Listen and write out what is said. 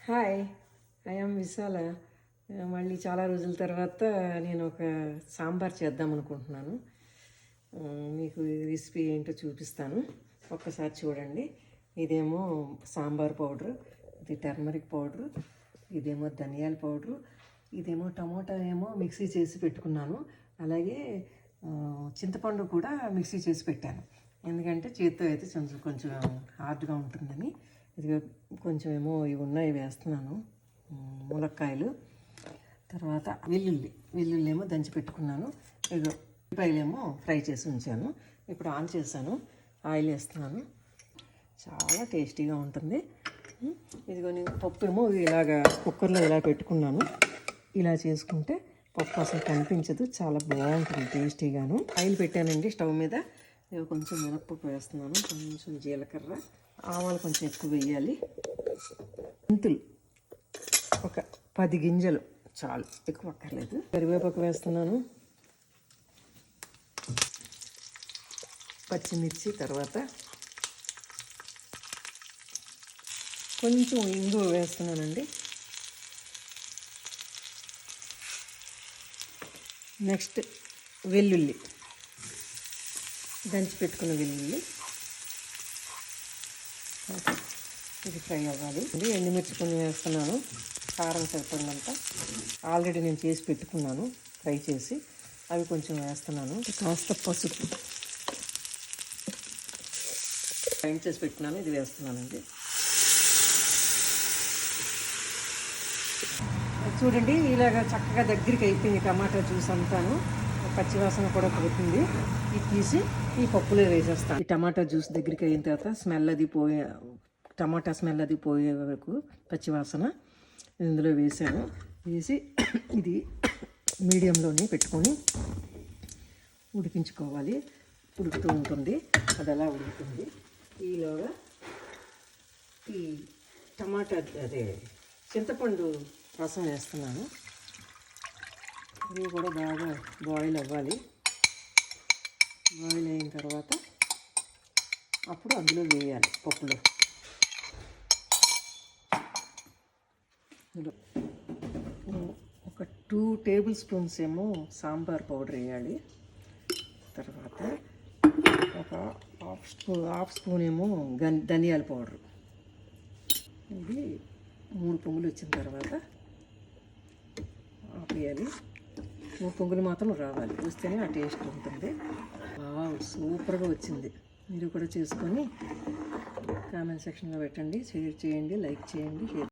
Hi, I'm విశాల. మళ్ళీ చాలా రోజుల తర్వాత నేను ఒక సాంబార్ చేద్దాం అనుకుంటున్నాను. మీకు రెసిపీ ఏంటో చూపిస్తాను, ఒక్కసారి చూడండి. ఇదేమో సాంబార్ పౌడరు, ఇది టర్మరిక్ పౌడరు, ఇదేమో ధనియాల పౌడరు, ఇదేమో టమోటా ఏమో మిక్సీ చేసి పెట్టుకున్నాను. అలాగే చింతపండు కూడా మిక్సీ చేసి పెట్టాను, ఎందుకంటే చేతితో అయితే కొంచెం హార్డ్గా ఉంటుందని. ఇది కొంచెం ఏమో ఇవి ఉన్నాయి వేస్తున్నాను, ములక్కాయలు. తర్వాత వెల్లుల్లి ఏమో దంచి పెట్టుకున్నాను. ఇదిగో ఉల్లిపాయలేమో ఫ్రై చేసి ఉంచాను. ఇప్పుడు ఆన్ చేశాను, ఆయిల్ వేస్తున్నాను. చాలా టేస్టీగా ఉంటుంది. ఇదిగో నేను పప్పు ఏమో ఇలాగా కుక్కర్లో ఇలా పెట్టుకున్నాను. ఇలా చేసుకుంటే పప్పు అసలు కనిపించదు, చాలా బాగుంటుంది టేస్టీగాను. ఆయిల్ పెట్టానండి స్టవ్ మీద. ఇవి కొంచెం మినప్పప్పు వేస్తున్నాను, కొంచెం జీలకర్ర, ఆవాలు కొంచెం ఎక్కువ వేయాలి. మెంతులు ఒక 10 గింజలు చాలు, ఎక్కువ అక్కర్లేదు. కరివేపాకు వేస్తున్నాను, పచ్చిమిర్చి, తర్వాత కొంచెం ఇంగువ వేస్తున్నానండి. నెక్స్ట్ వెల్లుల్లి, దంచి పెట్టుకున్న వెల్లుల్లి, ఇది ఫ్రై అవ్వాలి. ఇది ఎండుమిర్చి కొన్ని వేస్తున్నాను, కారం సరిపడినంత. ఆల్రెడీ నేను చేసి పెట్టుకున్నాను ఫ్రై చేసి, అవి కొంచెం వేస్తున్నాను. కాస్త పసుపు గ్రైండ్ చేసి పెట్టుకున్నాను, ఇది వేస్తున్నానండి. చూడండి, ఇలాగ చక్కగా దగ్గరికి అయిపోయింది టమాటా జ్యూస్ అంతాను. పచ్చివాసన కూడా పోతుంది. ఇది తీసి ఈ పప్పులో వేసేస్తాను. ఈ టమాటా జ్యూస్ దగ్గరికి అయిన తర్వాత టమాటా స్మెల్ అది పోయే వరకు పచ్చివాసన ఇందులో వేసాను. వేసి ఇది మీడియంలోనే పెట్టుకొని ఉడికించుకోవాలి. ఉడుకుతూ ఉంటుంది, అది అలా ఉడుకుతుంది. ఈలోగా ఈ టమాటా చింతపండు రసం వేస్తున్నాను. ఇవి కూడా బాగా బాయిల్ అవ్వాలి. బాయిల్ అయిన తర్వాత అప్పుడు అందులో వేయాలి పప్పులో. ఒక 2 టేబుల్ స్పూన్స్ ఏమో సాంబార్ పౌడర్ వేయాలి. తర్వాత ఒక హాఫ్ స్పూన్ ఏమో ధనియాల పౌడర్. ఇది 3 పొంగులు వచ్చిన తర్వాత ఆపేయాలి. 3 పొంగులు మాత్రం రావాలి, వస్తేనే ఆ టేస్ట్ ఉంటుంది. సూపర్గా వచ్చింది. మీరు కూడా చేసుకొని కామెంట్ సెక్షన్లో పెట్టండి, షేర్ చేయండి, లైక్ చేయండి.